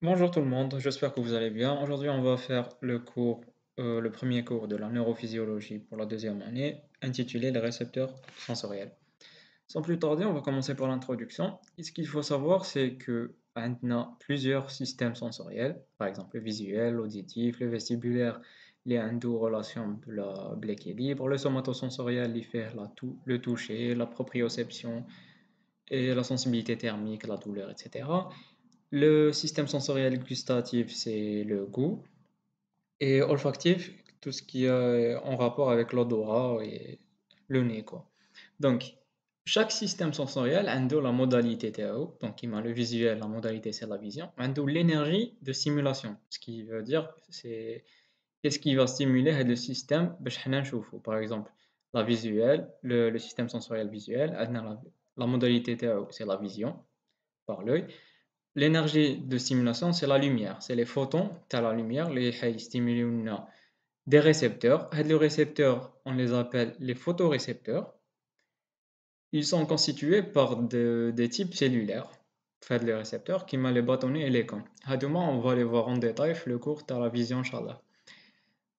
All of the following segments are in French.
Bonjour tout le monde, j'espère que vous allez bien. Aujourd'hui, on va faire le premier cours de la neurophysiologie pour la deuxième année, intitulé les récepteurs sensoriels. Sans plus tarder, on va commencer par l'introduction. Et ce qu'il faut savoir, c'est que on a plusieurs systèmes sensoriels, par exemple le visuel, l'auditif, le vestibulaire, les عنده relation de l'équilibre, le somatosensoriel, il fait le toucher, la proprioception et la sensibilité thermique, la douleur, etc. Le système sensoriel gustatif, c'est le goût. Et olfactif, tout ce qui est en rapport avec l'odorat et le nez, quoi. Donc, chaque système sensoriel a la modalité تاعو. Donc, il a le visuel, la modalité, c'est la vision. عنده l'énergie de stimulation. Ce qui veut dire, c'est qu'est-ce qui va stimuler le système باش حنا نشوفه. Par exemple, la visuelle, le système sensoriel visuel, عندنا la modalité تاعو, c'est la vision par l'œil. L'énergie de stimulation, c'est la lumière, c'est les photons de la lumière, les stimulent des récepteurs. Les récepteurs, on les appelle les photorécepteurs. Ils sont constitués par des types cellulaires, fait les récepteurs, qui m'a les bâtonnets et les cônes. On va les voir en détail dans le cours de la vision, Inch'Allah.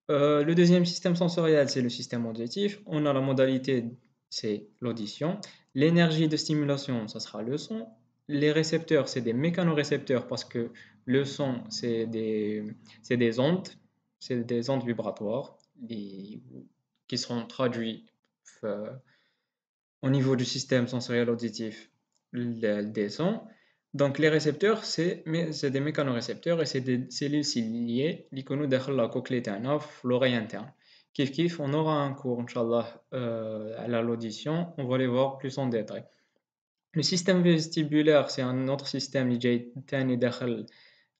Le deuxième système sensoriel, c'est le système auditif. On a la modalité, c'est l'audition. L'énergie de stimulation, ça sera le son. Les récepteurs, c'est des mécanorécepteurs parce que le son, c'est des ondes vibratoires qui seront traduites euh, au niveau du système sensoriel auditif des sons. Donc les récepteurs, c'est des mécanorécepteurs et c'est des cellules ciliées qui sont dans la cochlée تاعنا في l'oreille interne. Kif, on aura un cours, Inch'Allah, à l'audition, on va les voir plus en détail. Le système vestibulaire, c'est un autre système qui est dans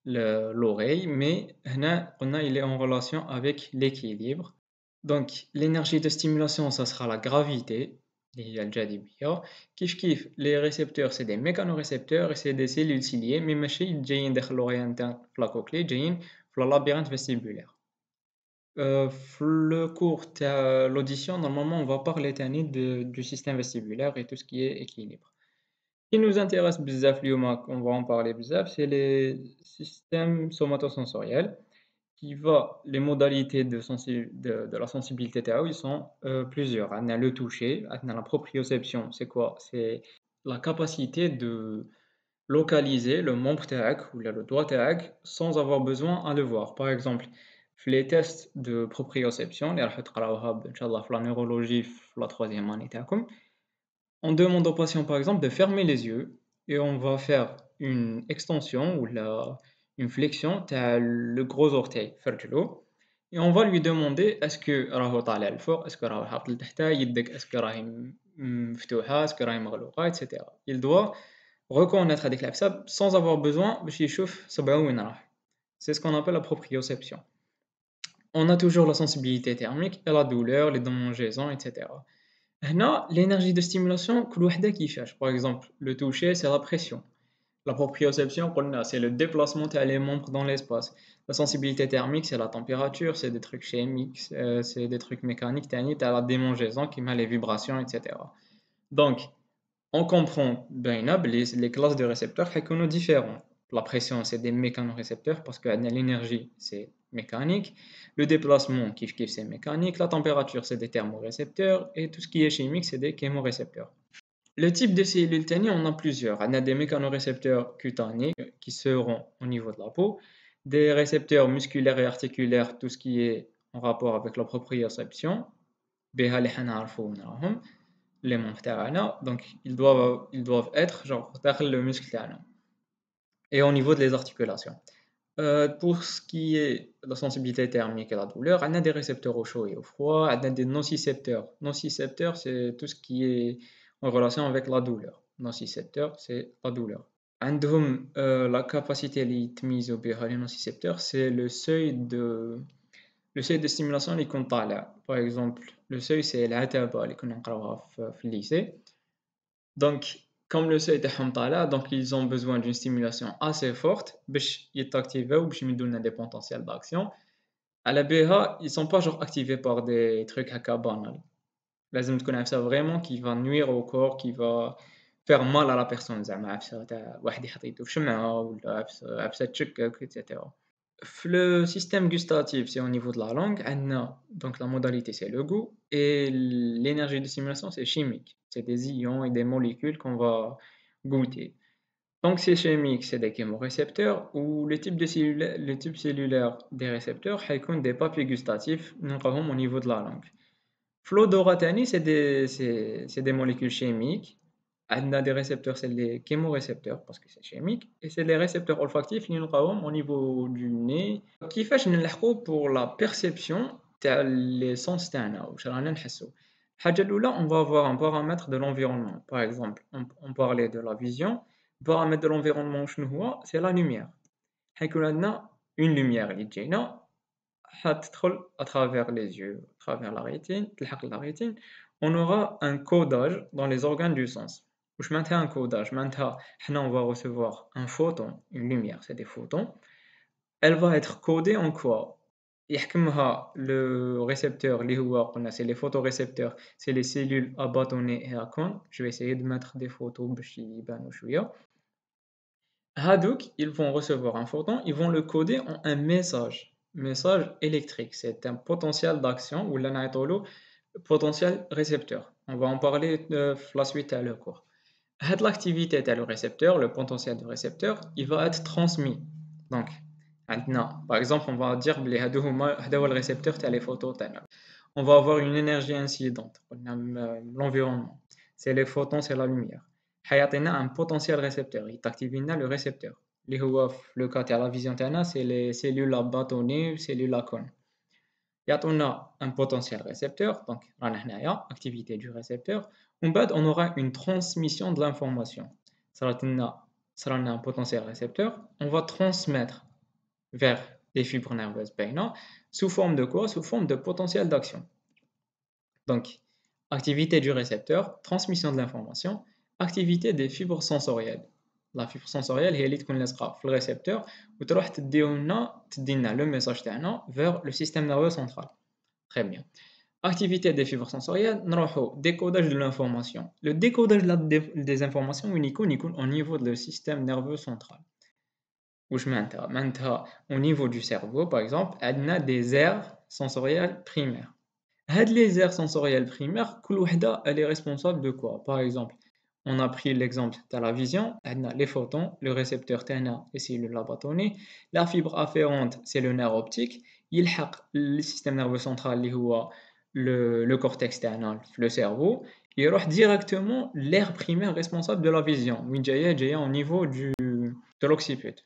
l'oreille, mais هنا, il est en relation avec l'équilibre. Donc, l'énergie de stimulation, ça sera la gravité, il y a déjà dit bien. Les récepteurs, c'est des mécanorécepteurs et c'est des cellules ciliées, mais ماشي جايين داخل l'oreille interne في la cochlée, جايين في le labyrinthe vestibulaire. Le cours de l'audition, normalement, on va parler du système vestibulaire et tout ce qui est équilibre. Ce qui nous intéresse بزاف اليوم, on va en parler بزاف, c'est les systèmes somatosensoriels les modalités de la sensibilité تاعو, ils sont plusieurs. On a le toucher, on a la proprioception. C'est quoi? C'est la capacité de localiser le membre تاعك ou le doigt تاعك sans avoir besoin à le voir. Par exemple, les tests de proprioception, اللي راح تقراوها إن شاء الله في la neurologie في la troisième année تاعكم, on demande au patient par exemple de fermer les yeux et on va faire une extension ou une flexion تاع le gros orteil فرجلو, et on va lui demander est-ce que راهو طالع لفوق, est-ce que راهو هابط لتحت, يدك est-ce que راهي مفتوحة, est-ce que راهي مغلوقة, etc. Il doit reconnaître هذيك العفسة sans avoir besoin باش يشوف صبعه وين راه. C'est ce qu'on appelle la proprioception. On a toujours la sensibilité thermique et la douleur, les démangeaisons, etc. هنا l'énergie de stimulation كل وحدة كيفاش. Par exemple, le toucher, c'est la pression. La proprioception, قلنا, c'est le déplacement تاع les membres dans l'espace. La sensibilité thermique, c'est la température, c'est des trucs chimiques, c'est des trucs mécaniques, t'as la démangeaison qui met les vibrations, etc. Donc, on comprend ben, les classes de récepteurs qui sont différentes. La pression, c'est des mécanorécepteurs parce que l'énergie, c'est mécanique. Le déplacement, c'est mécanique. La température, c'est des thermorécepteurs. Et tout ce qui est chimique, c'est des chémorécepteurs. Le type de cellules ténues, on a plusieurs. On a des mécanorécepteurs cutanés qui seront au niveau de la peau, des récepteurs musculaires et articulaires, tout ce qui est en rapport avec la proprioception. بها اللي حنعرفو ونراهم les membres تاعنا. Donc ils doivent être genre داخل le muscle تاعنا et au niveau des articulations. Pour ce qui est de la sensibilité thermique et la douleur, on a des récepteurs au chaud et au froid, on a des nocicepteurs. Nocicepteurs, c'est tout ce qui est en relation avec la douleur. Nocicepteurs, c'est la douleur. عندهم la capacité اللي يتميزوا بها les nocicepteurs, c'est le seuil de stimulation اللي يكون طالع. Par exemple, le seuil, c'est العتبة اللي كنا نقراوها في الليسي. Donc, comme le seuil تاعهم طالع, donc ils ont besoin d'une stimulation assez forte باش يتاكتيفاو باش يمدوا لنا des potentiels d'action. على بها, ils sont pas genre activés par des trucs هكا banal. لازم تكون عارفة vraiment qui va nuire au corps, qui va faire mal à la personne زعما عفسة تاع واحد يحط يدو في شمعة ولا عفسة تشكك etc. Le système gustatif, c'est au niveau de la langue. Donc la modalité, c'est le goût. Et l'énergie de stimulation, c'est chimique. C'est des ions et des molécules qu'on va goûter. Donc c'est chimique, c'est des chémorécepteurs ou le type cellulaire des récepteurs, c'est des papiers gustatifs au niveau de la langue. L'odorat, c'est des molécules chimiques. On a des récepteurs, c'est les chémorécepteurs parce que c'est chimique. Et c'est les récepteurs olfactifs qui nous au niveau du nez. Qui fait pour la perception des sens تاعنا واش رانا نحسو. الحاجة الأولى, on va avoir un paramètre de l'environnement. Par exemple, on parlait de la vision. Le paramètre de l'environnement, c'est la lumière. حيكون عندنا une lumière اللي تجينا تدخل à travers les yeux, à travers la rétine, تلحق la rétine. On aura un codage dans les organes du sens. واش معناتها un codage? معناتها حنا on va recevoir un photon, une lumière, c'est des photons. Elle va être codée en quoi? يحكمها le récepteur اللي هو قلنا c'est les photorécepteurs, c'est les cellules à bâtonnets et à cônes. Je vais essayer de mettre des photos باش يبانوا شوية. Hadouk, ils vont recevoir un photon, ils vont le coder en un message électrique. C'est un potentiel d'action ou l'anaïtolo potentiel récepteur. On va en parler la suite à le cours. L'activité de le récepteur, le potentiel du récepteur, il va être transmis. Donc, maintenant, par exemple, on va dire que le récepteur les photos. On va avoir une énergie incidente, l'environnement. C'est les photons, c'est la lumière. حيعطينا un potentiel récepteur, il active le récepteur. اللي هو في le cas تاع la vision تاعنا, c'est les cellules à bâtonnets, cellules à cônes. يعطونا un potentiel récepteur, donc رانا هنايا activité du récepteur. ومن بعد on aura une transmission de l'information. صرالنا un potentiel récepteur, on va transmettre vers les fibres nerveuses باينة sous forme de quoi? Sous forme de potentiel d'action. Donc, activité du récepteur, transmission de l'information, activité des fibres sensorielles. La fibre sensorielle هي اللي تكون لاصقة في الريسبتور وتروح تدينا le message تاعنا vers le système nerveux central. Très bien. Activité des fibres sensorielles, نروحو décodage de l'information. Le décodage des informations يكون au niveau du système nerveux central. واش معناتها au niveau du cerveau par exemple, on a des aires sensorielles primaires. Les aires sensorielles primaires, elle est responsable de quoi? Par exemple, on a pris l'exemple de la vision, on a les photons, le récepteur les cellules à bâtonnets, la fibre afférente, c'est le nerf optique, il le système nerveux central, le cortex le cerveau, il va directement l'aire primaire responsable de la vision, au niveau de l'occiput,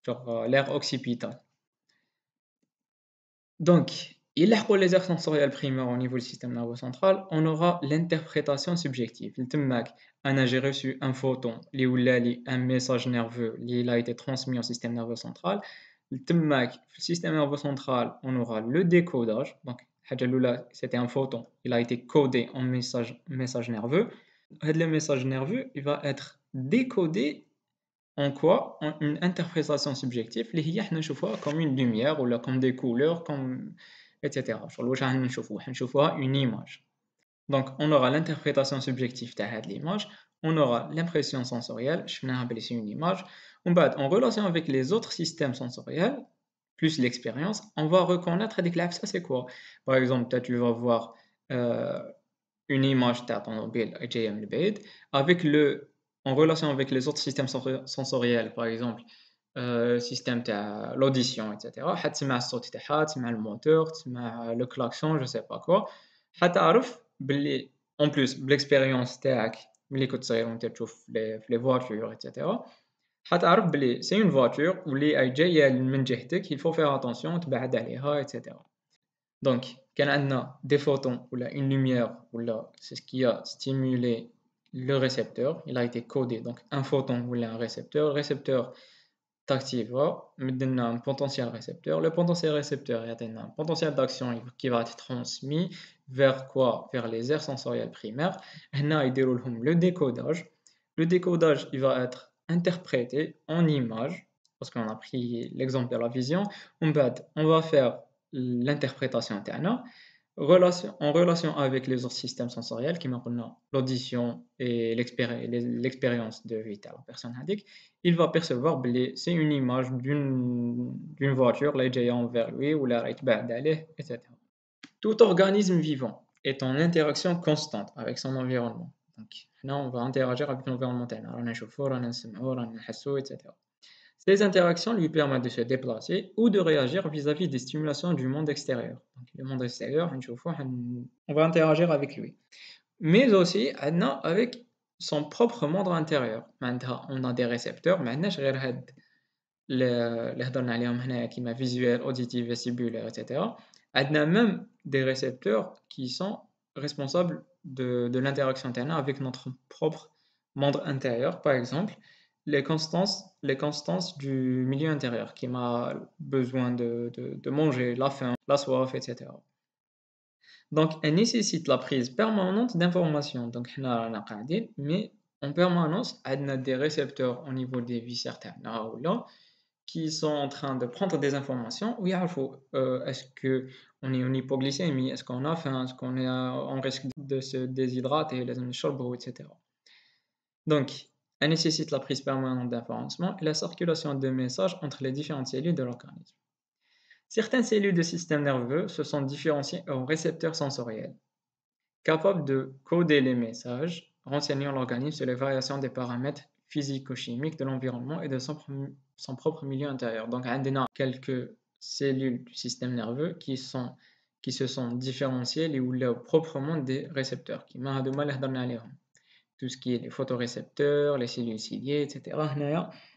genre l'aire occipitale. Donc, il y a les aires sensorielles primaires au niveau du système nerveux central, on aura l'interprétation subjective. J'ai reçu un photon, un message nerveux qui a été transmis au système nerveux central. Le système nerveux central, on aura le décodage. Donc, c'était un photon, il a été codé en message nerveux. Le message nerveux, il va être décodé en quoi? En une interprétation subjective, اللي هي حنا نشوفوها comme une lumière ou comme des couleurs, comme etc. واش نشوفوها une image. Donc on aura l'interprétation subjective تاع هاد l'image, on aura l'impression sensorielle, شفناها بلي c'est une image. En relation avec les autres systèmes sensoriels, plus l'expérience, on va reconnaître هذيك العفسة c'est quoi. Par exemple, tu vas voir une image تاع طوموبيل جاية من البعيد avec en relation avec les autres systèmes sensoriels, par exemple, système de l'audition, etc. حتسمع الصوت تاعها, تسمع الموتور, تسمع le klaxon, je sais pas quoi. حتعرف باللي en plus بالexpérience تاعك ملي كنت صغير وانت تشوف في les voitures, etc. حتعرف باللي c'est une voiture واللي جاية من جهتك, il faut faire attention, تبعد عليها, etc. Donc, كان عندنا des photons ou une lumière ou c'est ce qui a stimulé le récepteur, il a été codé, donc un photon ou un récepteur, le récepteur t'active, maintenant un potentiel récepteur, le potentiel récepteur il y a un potentiel d'action qui va être transmis vers quoi? Vers les aires sensorielles primaires. Là, il déroule le décodage, il va être interprété en image, parce qu'on a pris l'exemple de la vision, on va faire l'interprétation تاعنا. En relation avec les autres systèmes sensoriels, qui maintenant l'audition et l'expérience de vie de la personne addict, il va percevoir que c'est une image d'une voiture, là, est envers lui, ou là, etc. Tout organisme vivant est en interaction constante avec son environnement. Donc, là, on va interagir avec l'environnement. On a chauffeur, on a un on a etc. Ces interactions lui permettent de se déplacer ou de réagir vis-à-vis des stimulations du monde extérieur. Donc, le monde extérieur, on va interagir avec lui. Mais aussi avec son propre monde intérieur. Maintenant, on a des récepteurs, maintenant, je regarde les données qui sont visuels, auditifs, vestibulaires, etc. On a même des récepteurs qui sont responsables de l'interaction avec notre propre monde intérieur. Par exemple, les constances du milieu intérieur qui m'a besoin de manger, la faim, la soif, etc. Donc, elle nécessite la prise permanente d'informations. Donc, on a قاعدين, mais en permanence, on a des récepteurs au niveau des viscères ou là, qui sont en train de prendre des informations. Oui, il faut, est-ce qu'on est en hypoglycémie, est-ce qu'on a faim, est-ce qu'on est en risque de se déshydrater, les choses, etc. Donc, elle nécessite la prise permanente d'informations et la circulation de messages entre les différentes cellules de l'organisme. Certaines cellules du système nerveux se sont différenciées en récepteurs sensoriels, capables de coder les messages, renseignant l'organisme sur les variations des paramètres physico-chimiques de l'environnement et de son propre milieu intérieur. Donc, on a quelques cellules du système nerveux qui se sont différenciées ou proprement des récepteurs, qui m'a de mal à donner tout ce qui est les photorécepteurs, les cellules ciliées, etc.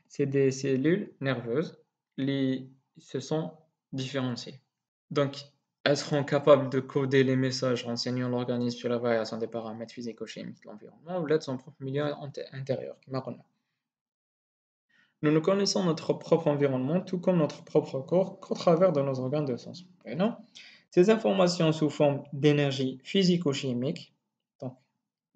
C'est des cellules nerveuses qui se sont différenciées. Donc, elles seront capables de coder les messages renseignant l'organisme sur la variation des paramètres physico-chimiques de l'environnement ou de son propre milieu intérieur. Nous ne connaissons notre propre environnement, tout comme notre propre corps, qu'au travers de nos organes de sens. Non? Ces informations sous forme d'énergie physico-chimique, donc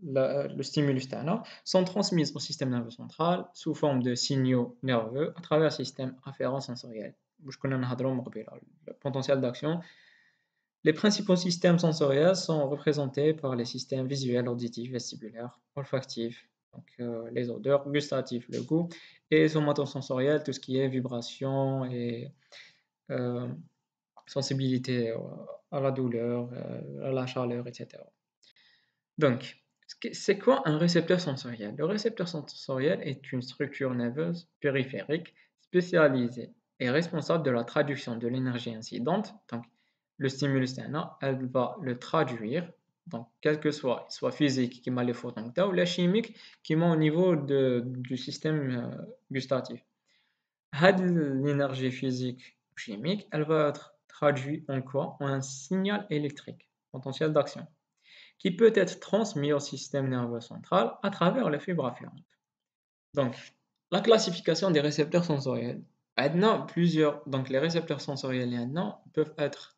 le stimulus tana, sont transmises au système nerveux central sous forme de signaux nerveux à travers le système afférent sensoriel. Le potentiel d'action. Les principaux systèmes sensoriels sont représentés par les systèmes visuels, auditifs, vestibulaires, olfactifs, donc les odeurs, gustatifs, le goût, et somatosensoriels, tout ce qui est vibration et euh, sensibilité à la douleur, à la chaleur, etc. Donc, c'est quoi un récepteur sensoriel? Le récepteur sensoriel est une structure nerveuse périphérique spécialisée et responsable de la traduction de l'énergie incidente. Donc, le stimulus elle va le traduire, donc quel que soit physique qui m'a les photons ou la chimique qui m'a au niveau du système gustatif. L'énergie physique ou chimique, elle va être traduite en quoi? En un signal électrique, potentiel d'action qui peut être transmis au système nerveux central à travers les fibres affurantes. Donc, la classification des récepteurs sensoriels. Donc les récepteurs sensoriels peuvent être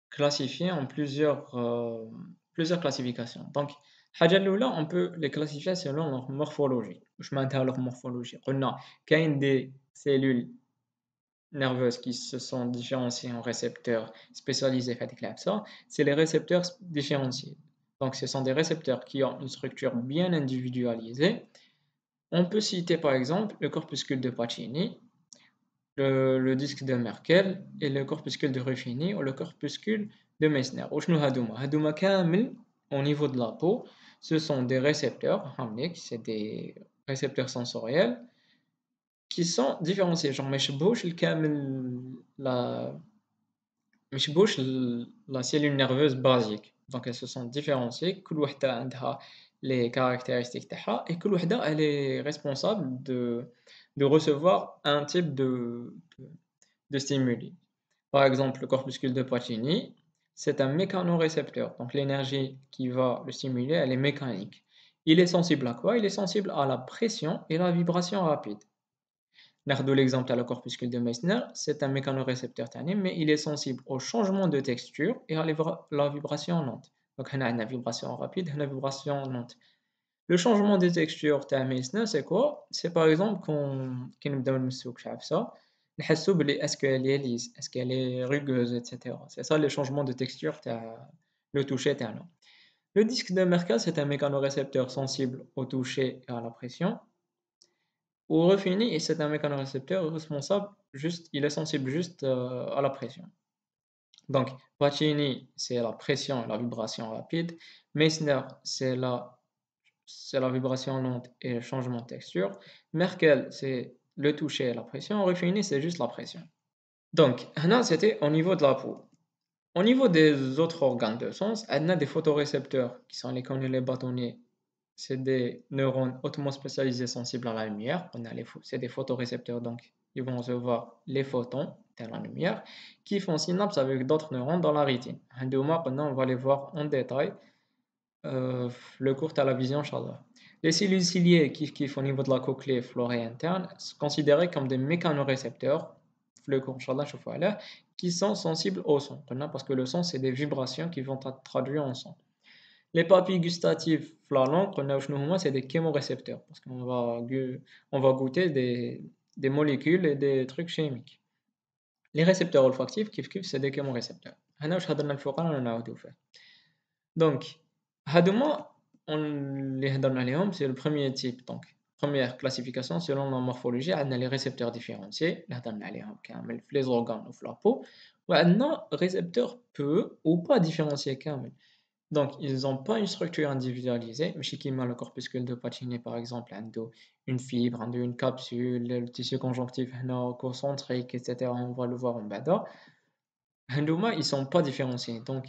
classifiés en plusieurs classifications. Donc, on peut les classifier selon leur morphologie. Je m'intéresse à leur morphologie. On a des cellules nerveuses qui se sont différenciées en récepteurs spécialisés, c'est les récepteurs différenciés. Donc, ce sont des récepteurs qui ont une structure bien individualisée. On peut citer par exemple le corpuscule de Pacini, le disque de Merkel et le corpuscule de Ruffini ou le corpuscule de Meissner. Au niveau de la peau, ce sont des récepteurs, c'est des récepteurs sensoriels qui sont différenciés. Genre, la la cellule nerveuse basique. Donc, elles se sont différenciées. كل وحدة عندها les caractéristiques تاعها et كل وحدة elle est responsable de recevoir un type de stimuli. Par exemple, le corpuscule de Pacini, c'est un mécanorécepteur. Donc, l'énergie qui va le stimuler, elle est mécanique. Il est sensible à quoi? Il est sensible à la pression et la vibration rapide. Nardou l'exemple à le corpuscule de Meissner, c'est un mécanorécepteur tani, mais il est sensible au changement de texture et à la vibration lente. Donc, on a une vibration rapide et une vibration lente. Le changement de texture de Meissner, c'est quoi? C'est par exemple quand nous donnons ça, est-ce qu'elle est lisse, est-ce qu'elle est rugueuse, etc. C'est ça le changement de texture le toucher تاعنا. Le disque de Merkel, c'est un mécanorécepteur sensible au toucher et à la pression. Ou Refini, c'est un mécanorécepteur responsable juste, il est sensible juste à la pression. Donc, Pacini, c'est la pression et la vibration rapide. Meissner, c'est la vibration lente et le changement de texture. Merkel, c'est le toucher et la pression. Refini, c'est juste la pression. Donc, là, c'était au niveau de la peau. Au niveau des autres organes de sens, on a des photorécepteurs qui sont les connus les bâtonniers. C'est des neurones hautement spécialisés sensibles à la lumière. C'est des photorécepteurs, donc ils vont recevoir les photons de la lumière qui font synapse avec d'autres neurones dans la rétine. On va les voir en détail le cours à la vision chaleur. Les cellules ciliées qui font au niveau de la cochlée florée interne sont considérées comme des mécanorécepteurs, le cours inchallah, qui sont sensibles au son. Parce que le son, c'est des vibrations qui vont être traduites en son. Les papilles gustatives la langue, c'est des chémorécepteurs, parce on va goûter des molécules et des trucs chimiques. Les récepteurs olfactifs, c'est des chémorécepteurs. Donc, هادوما اللي هضرنا عليهم c'est le premier type. Donc, première classification selon la morphologie, on a les récepteurs différenciés اللي هضرنا عليهم كامل في les organes ou في la peau, وعندنا récepteurs peu ou pas différenciés كامل. Donc, ils n'ont pas une structure individualisée. ماشي كيما le corpuscule de Pacini par exemple, عنده une fibre, عنده une capsule, le tissu conjonctif هنا concentrique, etc. On va le voir en bas. هادوما ils sont pas différenciés. Donc,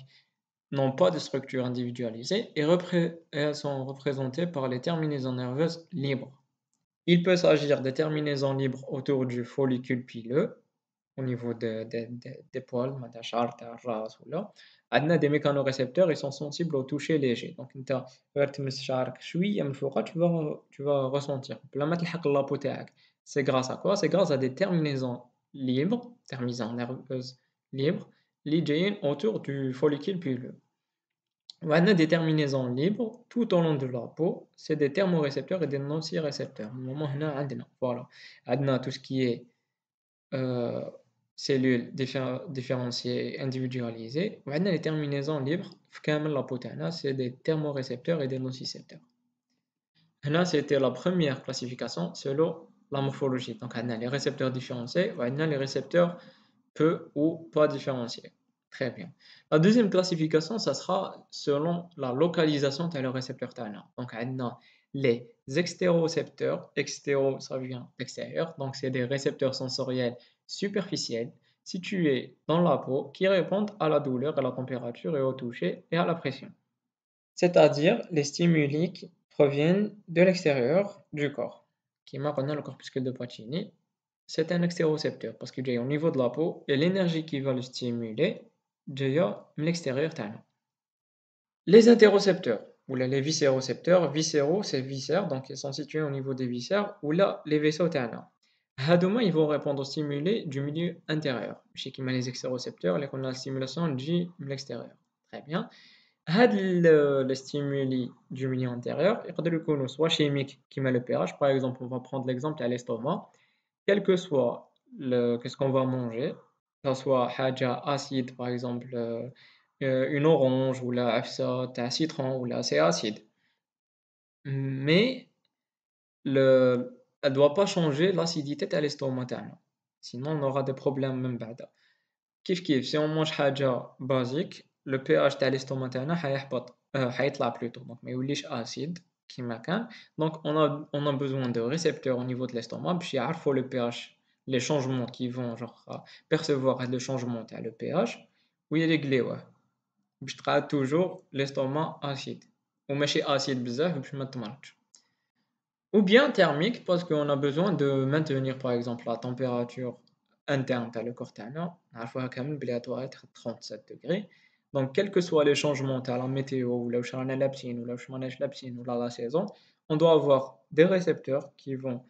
n'ont pas de structure individualisée et elles sont représentées par les terminaisons nerveuses libres. Il peut s'agir des terminaisons libres autour du follicule pileux, au niveau des poils, on a des mécanorécepteurs, ils sont sensibles au toucher léger. Donc, tu vas ressentir. C'est grâce à quoi? C'est grâce à des terminaisons libres, terminaisons nerveuses libres, autour du follicule pileux. On a des terminaisons libres tout au long de la peau, c'est des thermorécepteurs et des nocirécepteurs. Voilà. On a tout ce qui est cellules différenciées, individualisées. On a les terminaisons libres, la peau, c'est des thermorécepteurs et des nocicepteurs. Là, c'était la première classification selon la morphologie. Donc, on a les récepteurs différenciés, on a les récepteurs peu ou pas différenciés. Très bien. La deuxième classification, ça sera selon la localisation de le récepteur TANA. Donc, on a les extérocepteurs. Extéro, ça vient d'extérieur. Donc, c'est des récepteurs sensoriels superficiels situés dans la peau qui répondent à la douleur, à la température et au toucher et à la pression. C'est-à-dire les stimuli qui proviennent de l'extérieur du corps. Qui m'a le corpuscule de Pacini, c'est un extérocepteur parce qu'il est au niveau de la peau et l'énergie qui va le stimuler vient de l'extérieur. Les interocepteurs ou les viscérocepteurs, viscéraux c'est viscères, donc ils sont situés au niveau des viscères ou là les vaisseaux. Hadouma, ils vont répondre aux stimuli du milieu intérieur. Chez qui les extérocepteurs, les la stimulation de l'extérieur. Très bien. Les stimuli du milieu intérieur, ils peuvent être soit chimiques, qui met le pH. Par exemple, on va prendre l'exemple à l'estomac. Quel que soit qu'est-ce qu'on va manger, que ce soit haja acide, par exemple une orange ou la afsa, un citron ou là c'est acide. Mais elle ne doit pas changer l'acidité de l'estomac. Sinon, on aura des problèmes même بعدا. Si on mange haja basique, le pH de l'estomac هيطلع plutôt. Donc, ما يوليش acide كيما كان. Donc, on a besoin de récepteurs au niveau de l'estomac باش يعرفوا le pH, les changements qui vont percevoir le changement de le pH ويريغليوه باش تقعد toujours l'estomac acide وماشي acide بزاف باش ما تمرضش. Ou bien thermique parce qu'on a besoin de maintenir par exemple la température interne de le corps elle doit être 37 degrés. Donc quels que soient les changements à la météo ou la ou la saison, on doit avoir des récepteurs qui vont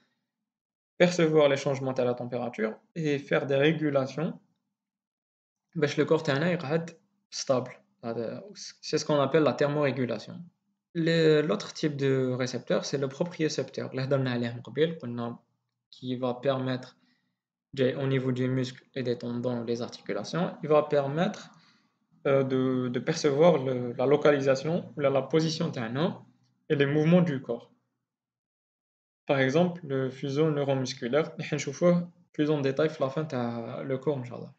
percevoir les changements à la température et faire des régulations باش le corps يقعد stable. C'est ce qu'on appelle la thermorégulation. L'autre type de récepteur, c'est le propriocepteur, qui va permettre, au niveau des muscles et des tendons, des articulations, il va permettre de percevoir la localisation ou la position d'un homme et les mouvements du corps. Par exemple, le fuseau neuromusculaire, nous allons voir plus en détail à la fin de le cours, Inch'Allah.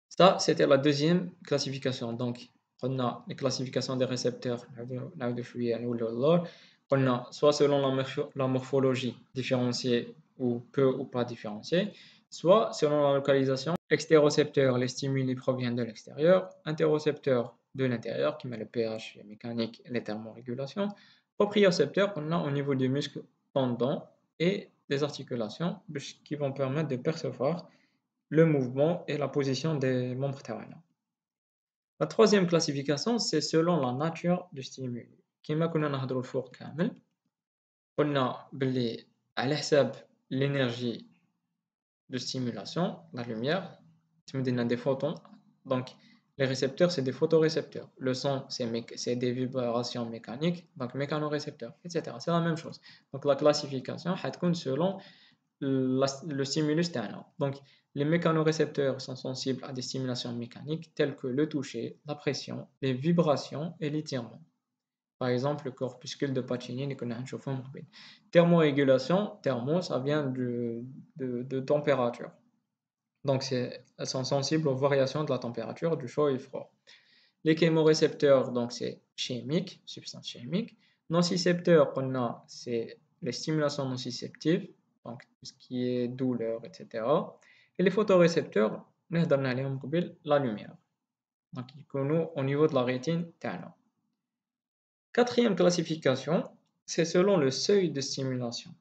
Ça, c'était la deuxième classification. Donc, on a les classifications des récepteurs, on a soit selon la morphologie différenciée ou peu ou pas différenciée, soit selon la localisation. Extérocepteur, les stimuli proviennent de l'extérieur. Interocepteur, de l'intérieur, qui met le pH, la mécanique et les thermorégulations. Propriocepteur, on a au niveau du muscle tendon et des articulations qui vont permettre de percevoir le mouvement et la position des membres terrestres. La troisième classification, c'est selon la nature du stimuli. كما كنا نهضروا الفوق كامل قلنا باللي على حساب l'énergie de stimulation, la lumière, des photons. Donc, les récepteurs, c'est des photorécepteurs. Le son, c'est des vibrations mécaniques, donc mécanorécepteurs, etc. C'est la même chose. Donc, la classification, selon le stimulus thermal. Donc, les mécanorécepteurs sont sensibles à des stimulations mécaniques telles que le toucher, la pression, les vibrations et l'étirement. Par exemple, le corpuscule de Pacini, qu'on a un chauffeur mobile. Thermorégulation, thermo, ça vient de température. Donc, elles sont sensibles aux variations de la température, du chaud et froid. Les chémorécepteurs, donc c'est chimique, substance chimique. Nocicepteurs, on a, c'est les stimulations nociceptives, donc tout ce qui est douleur, etc. Et les photorécepteurs, on a la lumière. Donc, ils connaissent au niveau de la rétine. Quatrième classification, c'est selon le seuil de stimulation.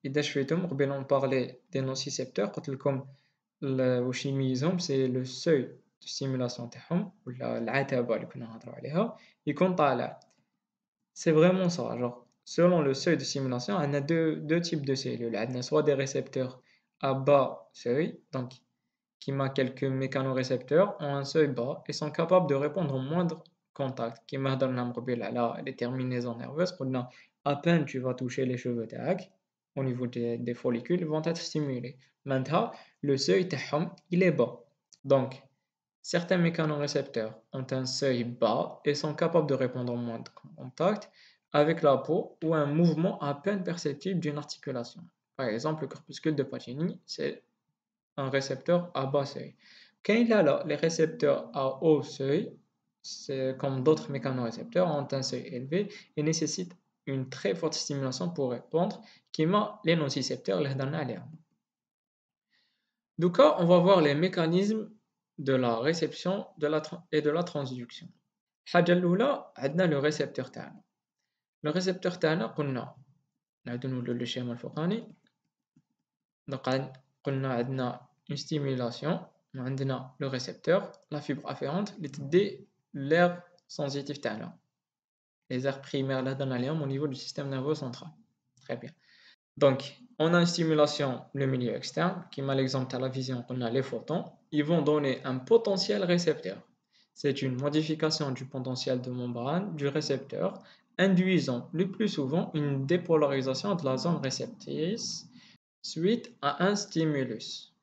Et d'ailleurs, on parlait des nocicepteurs, comme le chimisme, c'est le seuil de stimulation تاعهم ولا العتبة اللي كنا نهضروا عليها يكون طالع. C'est vraiment ça. Genre, selon le seuil de stimulation, on a deux types de cellules. On a soit des récepteurs à bas seuil, donc qui ont quelques mécanorécepteurs, ont un seuil bas et sont capables de répondre au moindre contact. Qui m'a donné les terminaisons nerveuses. À peine tu vas toucher les cheveux au niveau des follicules, vont être stimulés. Maintenant, le seuil il est bas. Donc, certains mécanorécepteurs ont un seuil bas et sont capables de répondre au moindre contact avec la peau ou un mouvement à peine perceptible d'une articulation. Par exemple, le corpuscule de Pacini, c'est un récepteur à bas seuil. Quand il a là les récepteurs à haut seuil, c'est comme d'autres mécanorécepteurs, ont un seuil élevé et nécessitent une très forte stimulation pour répondre, qui m'a les nocicepteurs les donner à l'air. Donc, on va voir les mécanismes de la réception et de la transduction. الحاجة الأولى عندنا le récepteur تاعنا. Le récepteur تاعنا قلنا نعاودو نولو للشيما الفوقاني. Donc قلنا عندنا une stimulation وعندنا le récepteur, la fibre afférente اللي تدي l'air sensitif تاعنا. Les aires primaires اللي هضرنا عليهم au niveau du système nerveux central. Très bien. Donc, on a une stimulation, le milieu externe, qui m'a l'exemple à la vision, on a les photons, ils vont donner un potentiel récepteur. C'est une modification du potentiel de membrane du récepteur, induisant le plus souvent une dépolarisation de la zone réceptrice suite à un stimulus.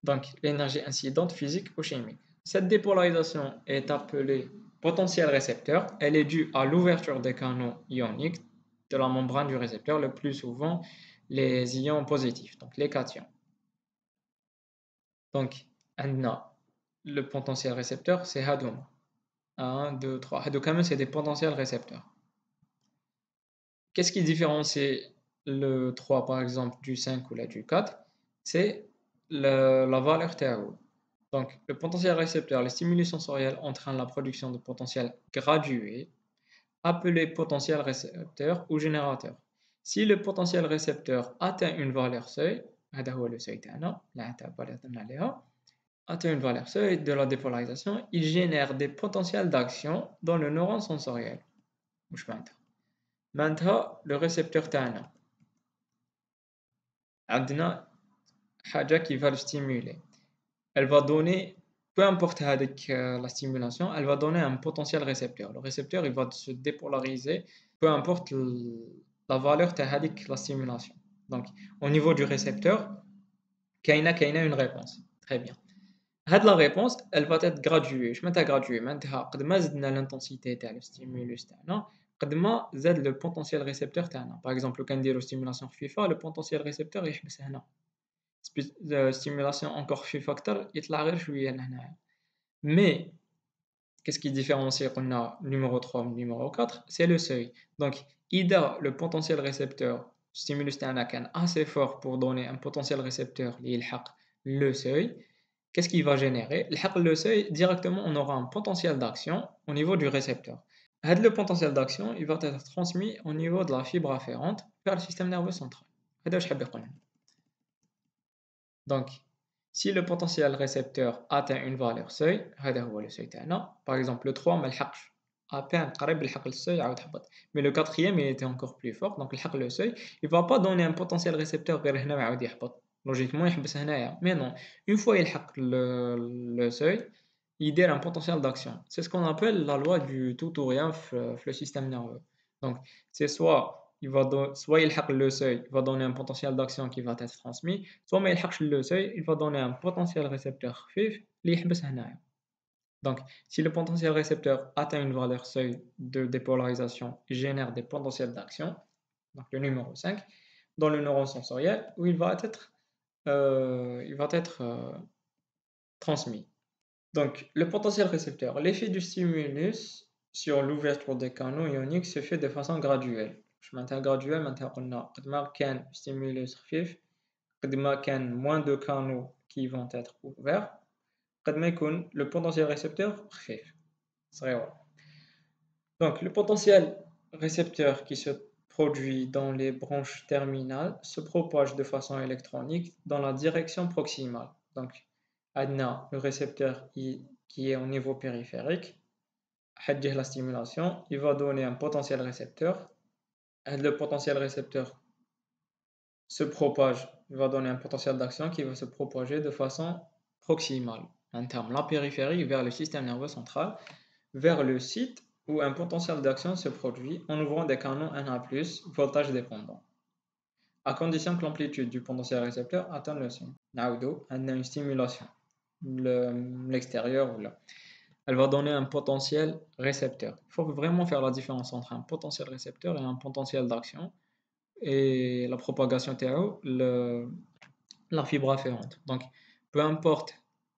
Donc, l'énergie incidente physique ou chimique. Cette dépolarisation est appelée potentiel récepteur. Elle est due à l'ouverture des canaux ioniques de la membrane du récepteur, le plus souvent les ions positifs, donc les cations. Donc, le potentiel récepteur, c'est Hadoum. 1, 2, 3. Hadoum, c'est des potentiels récepteurs. Qu'est-ce qui différencie le 3, par exemple, du 5 ou du 4? C'est la valeur théo. Donc, le potentiel récepteur, les stimuli sensoriels entraînent la production de potentiels gradués, appelés potentiel récepteur ou générateur. Si le potentiel récepteur atteint une valeur seuil, atteint une valeur seuil de la dépolarisation, il génère des potentiels d'action dans le neurone sensoriel. Maintenant, le récepteur تاعنا عندنا حاجة qui va le stimuler. Elle va donner, peu importe la stimulation, elle va donner un potentiel récepteur. Le récepteur, il va se dépolariser, peu importe la valeur de la stimulation. Donc, au niveau du récepteur, كاينة une réponse. Très bien. La réponse, elle va être graduée. Je m'entends graduée. Maintenant, قد ما زدنا l'intensité تاع le stimulus تاعنا, قد ما زاد le potentiel récepteur تاعنا. Par exemple, لو كنديرو stimulation خفيفة, le potentiel récepteur يحبس هنا. Stimulation encore خفيفة أكتر, يطلع غير شوية لهنايا. Mais, qu'est-ce qui différencie قلنا numéro 3 du numéro 4? C'est le seuil. Donc, إذا le potentiel récepteur stimulus تاعنا كان assez fort pour donner un potentiel récepteur اللي يلحق le seuil, qu'est-ce qu'il va générer? Le seuil, directement, on aura un potentiel d'action au niveau du récepteur. Le potentiel d'action, il va être transmis au niveau de la fibre afférente vers le système nerveux central. Donc, si le potentiel récepteur atteint une valeur seuil, le seuil par exemple le 3 ما لحقش à peine قريب يلحق السeuil عاود هبط. Mais le quatrième il était encore plus fort, donc لحق le seuil, il va pas donner un potentiel récepteur غير هنا ويعاود يهبط. Logiquement يحبس هنايا, mais non, une fois يلحق le seuil, il donne un potentiel d'action. C'est ce qu'on appelle la loi du tout ou rien le système nerveux. Donc, c'est soit il hack le seuil, il va donner un potentiel d'action qui va être transmis, soit mais il hack le seuil, il va donner un potentiel récepteur خفيف اللي يحبس هنايا. Donc, si le potentiel récepteur atteint une valeur seuil de dépolarisation, il génère des potentiels d'action, donc le numéro 5, dans le neuron sensoriel, où il va être transmis. Donc, le potentiel récepteur, l'effet du stimulus sur l'ouverture des canaux ioniques se fait de façon graduelle. Je maintiens graduel, maintenant on a un stimulus خفيف, moins de canaux qui vont être ouverts, le potentiel récepteur خفيف. Donc, le potentiel récepteur qui se produit dans les branches terminales se propage de façon électronique dans la direction proximale. Donc, Adna, le récepteur qui est au niveau périphérique, la stimulation, il va donner un potentiel récepteur. Le potentiel récepteur se propage, il va donner un potentiel d'action qui va se propager de façon proximale, en termes la périphérie vers le système nerveux central, vers le site où un potentiel d'action se produit en ouvrant des canaux Na+, voltage dépendant, à condition que l'amplitude du potentiel récepteur atteigne le seuil. Naoudo, on a une stimulation, l'extérieur ou là. Elle va donner un potentiel récepteur. Il faut vraiment faire la différence entre un potentiel récepteur et un potentiel d'action. Et la propagation TAO, la fibre afférente. Donc, peu importe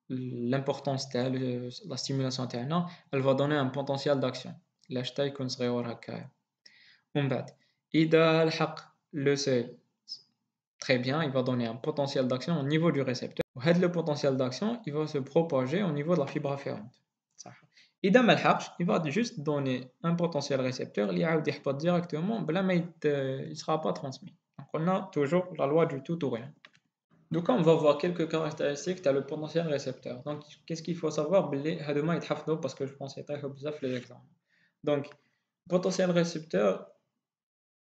l'importance de la stimulation TAO, elle va donner un potentiel d'action. L'hashtag يكون صغير هكايا. ومن بعد إذا لحق le seuil, très bien, il va donner un potentiel d'action au niveau du récepteur. Et le potentiel d'action, il va se propager au niveau de la fibre afférente. إذا ما لحقش, il va juste donner un potentiel récepteur اللي يعاود يحبط directement بلا ما il sera pas transmis. Donc on a toujours la loi du tout ou rien. Donc on va voir quelques caractéristiques de le potentiel récepteur. Donc qu'est-ce qu'il faut savoir بلي هادو ما يتحفظوا parce que je pense يطيحوا بزاف les examens. Donc potentiel récepteur,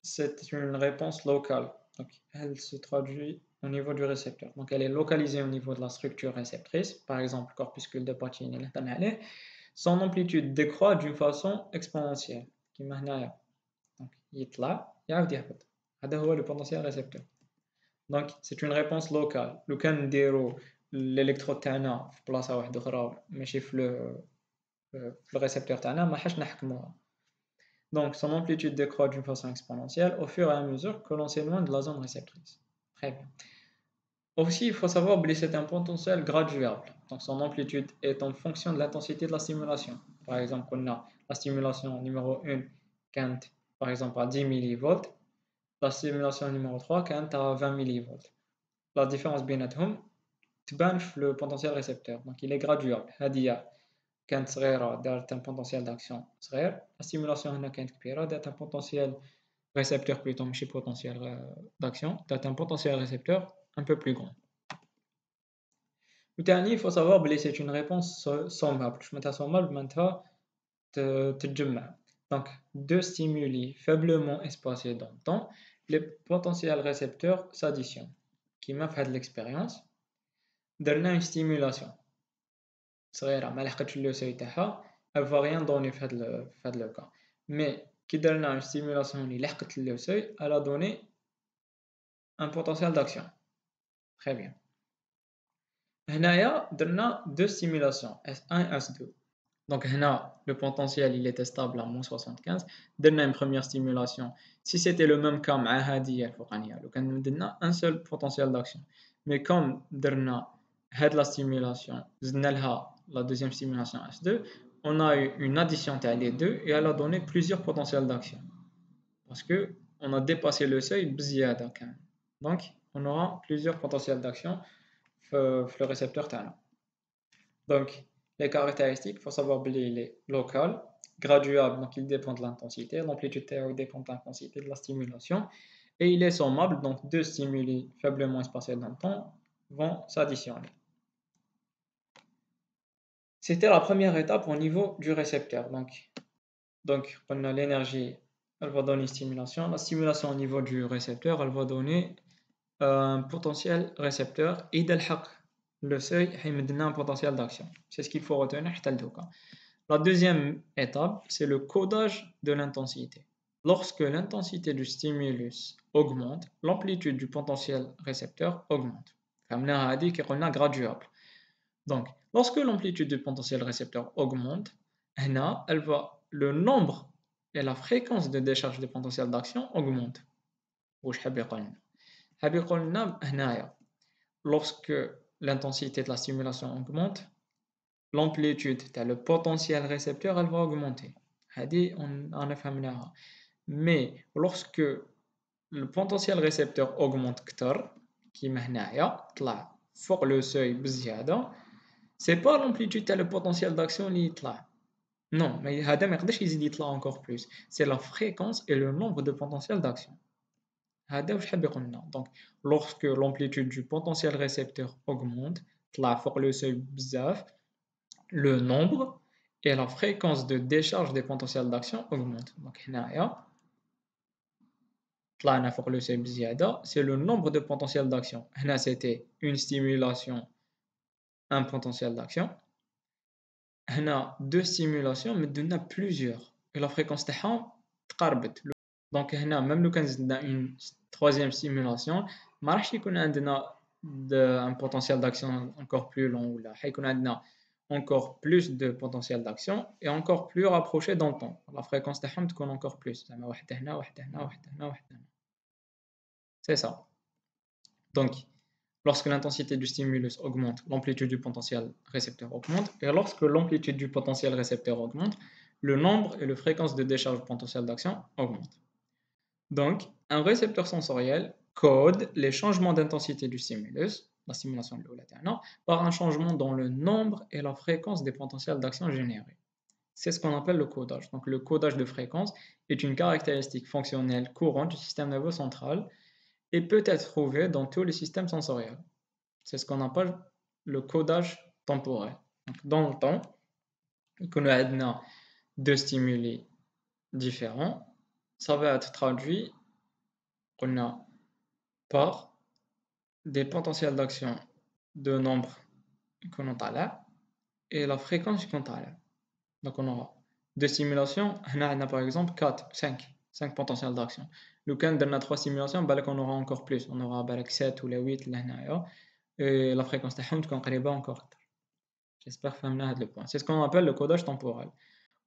c'est une réponse locale. Donc elle se traduit au niveau du récepteur. Donc elle est localisée au niveau de la structure réceptrice, par exemple corpuscule de Pacini اللي هضرنا عليه. Son amplitude décroît d'une façon exponentielle كيما هنايا. Donc يطلع يعاود يهبط. هذا هو le potentiel récepteur. Donc c'est une réponse locale. لو كان نديرو الالكترود تاعنا في بلاصه واحده اخرى ماشي في الريسبتور تاعنا ما حاش نحكموها. Donc son amplitude décroît d'une façon exponentielle au fur et à mesure que l'on s'éloigne de la zone réceptrice. Très bien. Aussi, il faut savoir que c'est un potentiel graduable. Donc son amplitude est en fonction de l'intensité de la stimulation. Par exemple, on a la stimulation numéro 1 quand par exemple à 10 millivolts, la stimulation numéro 3 quand à 20 millivolts. La différence بيناتهم تبان في le potentiel récepteur. Donc il est graduable. هذه كانت صغيرة دارت un potentiel d'action صغير. La stimulation هنا كانت كبيرة دارت un potentiel récepteur plutôt ماشي potentiel d'action دارت un potentiel récepteur un peu plus grand. Le dernier, il faut savoir que c'est une réponse sommable. Je mets sommable, maintenant, donc, deux stimuli faiblement espacés dans le temps, les potentiels récepteurs s'additionnent. Qui m'a fait de l'expérience, donne une stimulation. C'est vrai, mais le seuil elle va rien donner fait le cas. Mais qui donne une stimulation, le seuil, elle a donné un potentiel d'action. Très bien. هنايا درنا deux stimulations S1 et S2. Donc هنا le potentiel il était stable à -75. درنا une première stimulation. Si c'était le même cas مع هذه الفوقانية لو كان درنا un seul potentiel d'action. Mais comme درنا هاد la stimulation زدنا لها la deuxième stimulation S2, on a eu une addition تاع les deux et elle a donné plusieurs potentiels d'action. Parce que on a dépassé le seuil بزيادة كان. Donc on aura plusieurs potentiels d'action في le récepteur تاعنا. Donc, les caractéristiques, il faut savoir qu'il est local, graduable, donc il dépend de l'intensité, l'amplitude théorique dépend de l'intensité de la stimulation, et il est sommable, donc deux stimuli faiblement espacés dans le temps vont s'additionner. C'était la première étape au niveau du récepteur. Donc on a l'énergie, elle va donner une stimulation. La stimulation au niveau du récepteur, elle va donner un potentiel récepteur et le seuil a un potentiel d'action. C'est ce qu'il faut retenir. La deuxième étape, c'est le codage de l'intensité. Lorsque l'intensité du stimulus augmente, l'amplitude du potentiel récepteur augmente. On a dit qu'on a graduable. Donc, lorsque l'amplitude du potentiel récepteur augmente, le nombre et la fréquence de décharge des potentiels d'action augmentent. Lorsque l'intensité de la stimulation augmente, l'amplitude, le potentiel récepteur, elle va augmenter. On a fait. Mais lorsque le potentiel récepteur augmente, qui est fort le seuil, c'est pas l'amplitude le potentiel d'action qui est. Non, mais il y encore plus. C'est la fréquence et le nombre de potentiels d'action. Donc, lorsque l'amplitude du potentiel récepteur augmente, fort le seuil, le nombre et la fréquence de décharge des potentiels d'action augmentent. Donc, c'est le nombre de potentiels d'action. C'était une stimulation, un potentiel d'action. Deux stimulations, mais il y en a plusieurs. Et la fréquence est تقربت. Donc, même si on a une troisième stimulation, on a un potentiel d'action encore plus long. On a encore plus de potentiel d'action et encore plus rapproché dans le temps. La fréquence est encore plus. C'est ça. Donc, lorsque l'intensité du stimulus augmente, l'amplitude du potentiel récepteur augmente. Et lorsque l'amplitude du potentiel récepteur augmente, le nombre et la fréquence de décharge potentielle d'action augmentent. Donc, un récepteur sensoriel code les changements d'intensité du stimulus, la stimulation de l'eau, par un changement dans le nombre et la fréquence des potentiels d'action générés. C'est ce qu'on appelle le codage. Donc, le codage de fréquence est une caractéristique fonctionnelle courante du système nerveux central et peut être trouvé dans tous les systèmes sensoriels. C'est ce qu'on appelle le codage temporel. Donc, dans le temps, quand on a deux stimuli différents, ça va être traduit par des potentiels d'action de nombre qu'on a là et la fréquence qu'on a là. Donc on aura deux stimulations, on a par exemple 4, 5 potentiels d'action. Le cas on a 3 stimulations, on aura encore plus, on aura 7 ou 8 là, et la fréquence est encore. J'espère que vous le point. C'est ce qu'on appelle le codage temporel.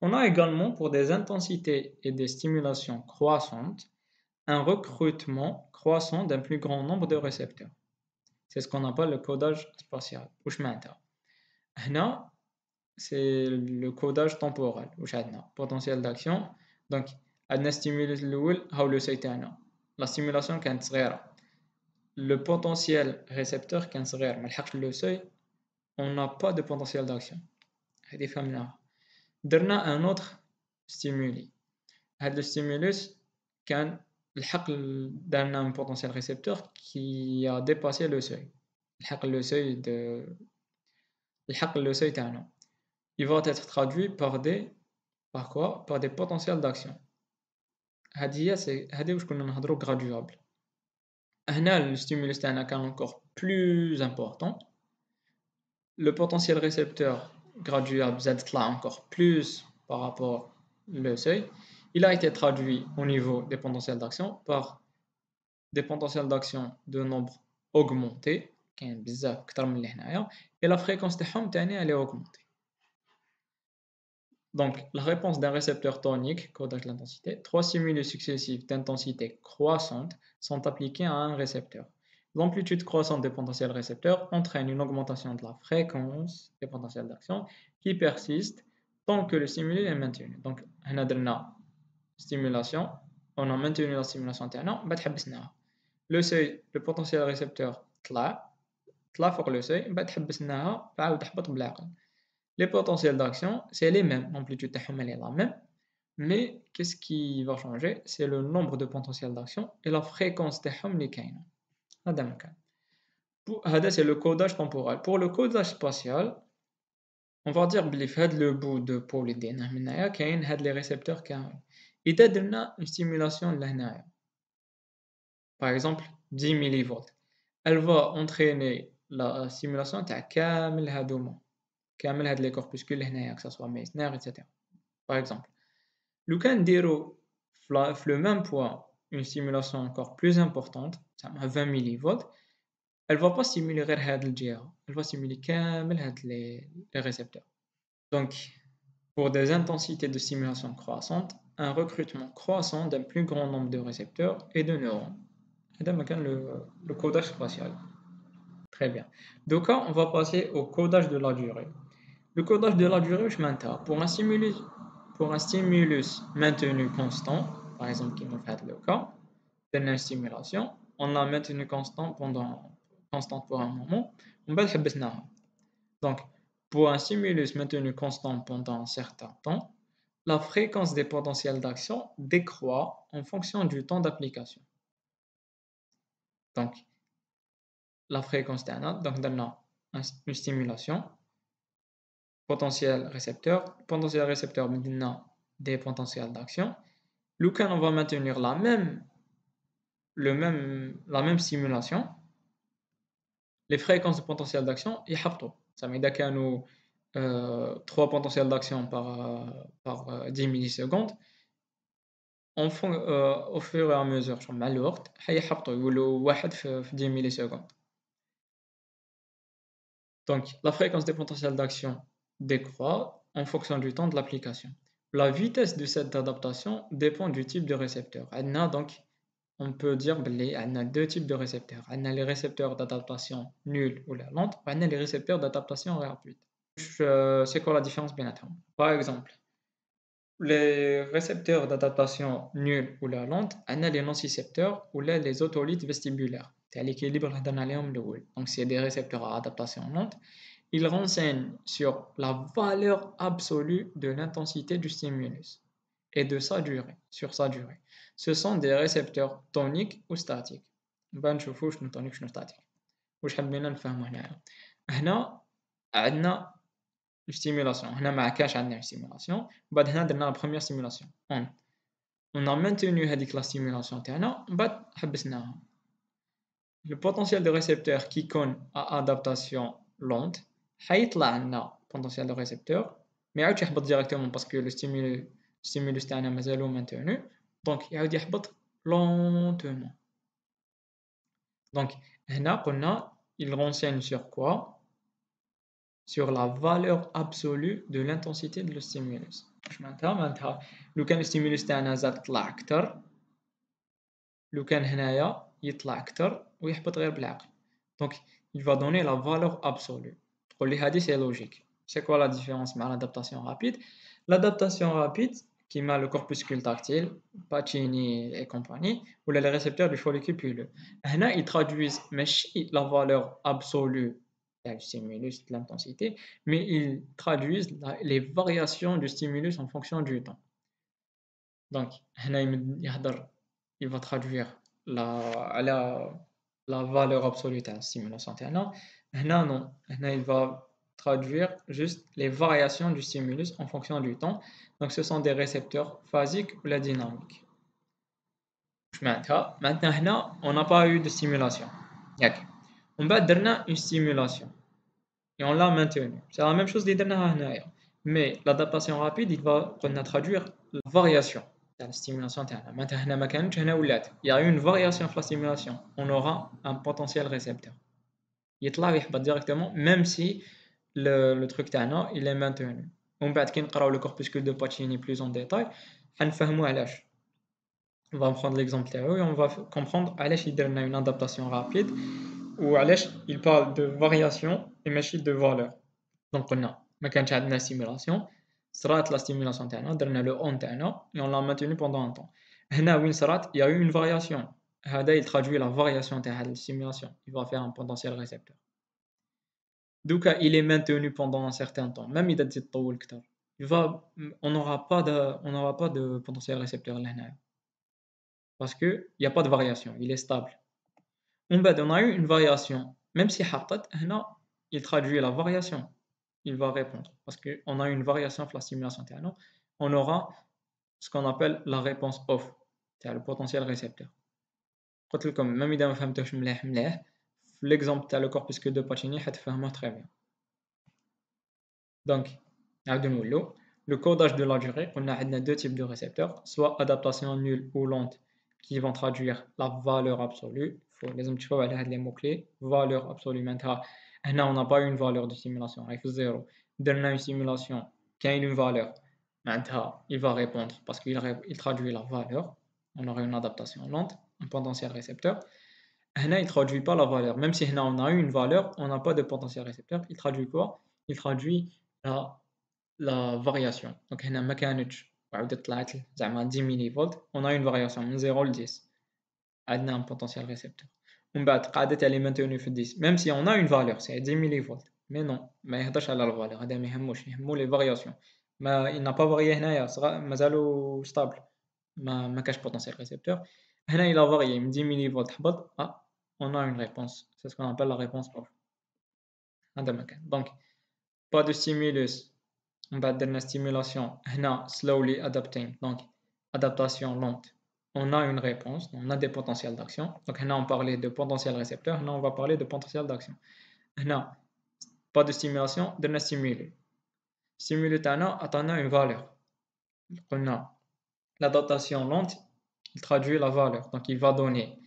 On a également pour des intensités et des stimulations croissantes un recrutement croissant d'un plus grand nombre de récepteurs. C'est ce qu'on appelle le codage spatial. Là, c'est le codage temporel. Potentiel d'action. Donc, le stimulus le seuil. La stimulation est صغيرة. Le potentiel récepteur est صغير. Mais le seuil, on n'a pas de potentiel d'action. درنا un autre stimuli. Le stimulus كان الحق درنا un potentiel récepteur qui a dépassé le seuil. Le seuil تاعنا. Il va être traduit par quoi? Par des potentiels d'action. هذه واش كنا نهضروا graduable. هنا le stimulus تاعنا كان encore plus important. Le potentiel récepteur graduable زاد طلع encore plus par rapport le seuil. Il a été traduit au niveau des potentiels d'action par des potentiels d'action de nombre augmenté, et la fréquence تاعهم تاني elle est augmentée. Donc, la réponse d'un récepteur tonique, codage de l'intensité, 3 stimulus successifs d'intensité croissante sont appliqués à un récepteur. L'amplitude croissante des potentiels récepteurs entraîne une augmentation de la fréquence des potentiels d'action qui persiste tant que le stimulus est maintenu. Donc, on a stimulation, on a maintenu la stimulation le seuil, le potentiel récepteur طلع فوق le seuil, بعد تحبط بالعقل. Les potentiels d'action, c'est les mêmes, l'amplitude elle est la même, mais qu'est-ce qui va changer? C'est le nombre de potentiels d'action et la fréquence اللي كاينة. هذا مكان. هذا c'est le codage temporel. Pour le codage spatial, on va dire بلي في هذا le bout de pôle اللي ديناه من هنايا كاين هاد les récepteurs كامل. إذا درنا une stimulation لهنايا, par exemple 10 millivolts, elle va entraîner la stimulation تاع كامل هادوما. كامل هاد لي كوربوسكول هنايا que ça soit Meissner etc. Par exemple, لو كان نديرو في le même point une stimulation encore plus importante, ça 20 millivolts, elle va pas stimuler غير هاد الجهة, elle va stimuler كامل هاد les récepteurs. Donc, pour des intensités de stimulation croissantes, un recrutement croissant d'un plus grand nombre de récepteurs et de neurones. هذا مكان le codage spatial. Très bien. Donc, on va passer au codage de la durée. Le codage de la durée, je m'entends. Pour un stimulus maintenu constant, par exemple, qui nous fait le cas, d'une stimulation, on l'a maintenu constante pour un moment, on va le faire. Donc, pour un stimulus maintenu constant pendant un certain temps, la fréquence des potentiels d'action décroît en fonction du temps d'application. Donc, la fréquence d'un donc donne une stimulation, potentiel récepteur maintenant des potentiels d'action. Quand on va maintenir la même stimulation, les fréquences de potentiel d'action يهبطوا. Ça veut dire qu'il y a 3 potentiels d'action par 10 millisecondes. Au fur et à mesure مع الوقت هيهبطوا يولوا واحد في 10 millisecondes. Donc, la fréquence des potentiels d'action décroît en fonction du temps de l'application. La vitesse de cette adaptation dépend du type de récepteur. Donc, on peut dire qu'il y a deux types de récepteurs. On a les récepteurs d'adaptation nuls ou lente, et on a les récepteurs d'adaptation rapide. C'est quoi la différence entre eux? Par exemple, les récepteurs d'adaptation nuls ou lente, on a les nocicepteurs ou les otolithes vestibulaires. C'est l'équilibre donc c'est des récepteurs à adaptation lente. Ils renseignent sur la valeur absolue de l'intensité du stimulus et de sa durée, sur sa durée. Ce sont des récepteurs toniques ou statiques. نشوفوا شنو tonique شنو statique. واش حبينا نفهموا هنايا. هنا عندنا stimulation. هنا ما كانش عندنا stimulation. بعد هنا درنا la première stimulation. On a maintenu هذيك la stimulation تاعنا بعد حبسناها. Le potentiel de récepteur qui connaît à adaptation lente حيطلع عندنا potentiel de récepteur mais يعاود يهبط directement parce que le stimulus تاعنا مازالو maintenu donc يعاود يهبط lentement. Donc هنا قلنا il renseigne sur quoi? Sur la valeur absolue de l'intensité de le stimulus. معناتها لو كان الستيمولوس تاعنا زاد طلع أكثر لو كان هنايا يطلع أكثر ويهبط غير بالعقل. Donc il va donner la valeur absolue. تقول لي هذه c'est logique. C'est quoi la différence مع l'adaptation rapide? L'adaptation rapide qui met le corpuscule tactile, Pacini et compagnie, ou les récepteurs du follicule pileux. هنا ils traduisent ماشي la valeur absolue du stimulus, de l'intensité, mais ils traduisent les variations du stimulus en fonction du temps. Donc هنا il va traduire la valeur absolue de la stimulation تاعنا. هنا non, هنا il va traduire juste les variations du stimulus en fonction du temps. Donc ce sont des récepteurs phasiques ou la dynamique. Maintenant, on n'a pas eu de stimulation. On va donner une stimulation et on l'a maintenue. C'est la même chose que هنايا. Mais l'adaptation rapide, il va traduire la variation de la stimulation. Maintenant, il y a une variation de la stimulation. On aura un potentiel récepteur. يطلع ويحبط directement même si le truc تاعنا il est maintenu. ومن بعد كي نقراو le corpuscule de Pacini plus en détail حنفهمو علاش. On va prendre l'exemple تاعو et on va comprendre علاش يدير لنا une adaptation rapide وعلاش il parle de variation et ماشي de valeur. Donc قلنا ما كانش عندنا stimulation صرات la stimulation تاعنا درنا le on تاعنا et on l'a maintenu pendant un temps. هنا وين صرات il y a eu une variation. هذا il traduit la variation تاع هاد stimulation. Il va faire un potentiel récepteur. Donc il est maintenu pendant un certain temps même إذا تزيد تطول كتر. On n'aura pas de potentiel récepteur لهنا parce que il y a pas de variation, il est stable. On a eu une variation même si حطت هنا il traduit la variation. Il va répondre parce qu'on a une variation de la stimulation تاعنا. On aura ce qu'on appelle la réponse off تاع le potentiel récepteur. قلت لكم même إذا ما فهمتوش مليح في l'exemple تاع le corpuscule de Pacini حتفهموه très bien. Donc نعاودو نولو le codage de la durée. On a deux types de récepteurs, soit adaptation nulle ou lente qui vont traduire la valeur absolue. Il faut les على les mots clés. Valeur absolue معناتها هنا on n'a pas eu une valeur de simulation, il faut 0. درنا une simulation qui a une valeur معناتها il va répondre parce qu'il traduit la valeur. On aura une adaptation lente, un potentiel récepteur. هنا il traduit pas la valeur, même si هنا on a eu une valeur, on n'a pas de potentiel récepteur. Il traduit quoi? Il traduit la variation. Donc هنا ما كانتش وعاودت طلعت زعما 10 ملي فولت. On a une variation من 0 ل 10. عندنا un potentiel récepteur. ومن بعد قعدت elle est maintenue في 10 même si on a une valeur c'est 10 ملي فولت. Mais non ما يهضرش على الفالور هذا ما يهموش يهمو لي فارياسيون. ما il n'a pas varié هنايا مازالو stable ما كاش potentiel récepteur. هنا il a varié من 10 ملي فولت حبط on a une réponse. C'est ce qu'on appelle la réponse off. هذا ما كان. Donc pas de stimulus. On va donner une stimulation. هنا slowly adapting, donc adaptation lente. On a une réponse, on a des potentiels d'action. Donc هنا on parlait de potentiel récepteur, maintenant on va parler de potentiel d'action. هنا pas de stimulation, donner stimulus. Stimulus تاعنا عطانا une valeur. قلنا l'adaptation lente, il traduit la valeur. Donc il va donner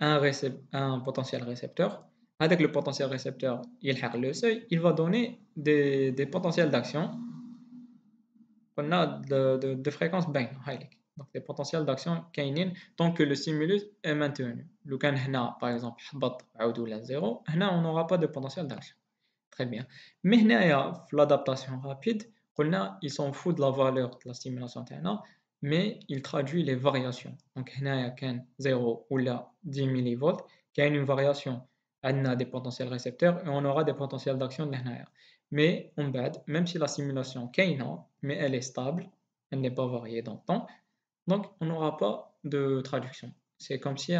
un potentiel récepteur. Avec le potentiel récepteur, يلحق le seuil, il va donner des potentiels d'action. On a de fréquences baines, donc des potentiels d'action كاينين tant que le stimulus est maintenu. لو كان هنا par exemple حبط عاودوا ل 0 هنا on n'aura pas de potentiel d'action. Très bien. Mais هنايا في l'adaptation rapide قلنا il s'en fout de la valeur de la stimulation تاعنا mais il traduit les variations. Donc هنايا كان 0 ولا 10 ملي فولت كاين une variation عندنا des potentiels récepteurs et on aura des potentiels d'action لهنايا. Mais on bad, même si la simulation كاينة, mais elle est stable, elle n'est pas variée dans le temps, donc on n'aura pas de traduction. C'est comme si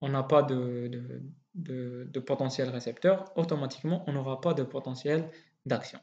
on n'a pas de potentiel récepteur, automatiquement on n'aura pas de potentiel d'action.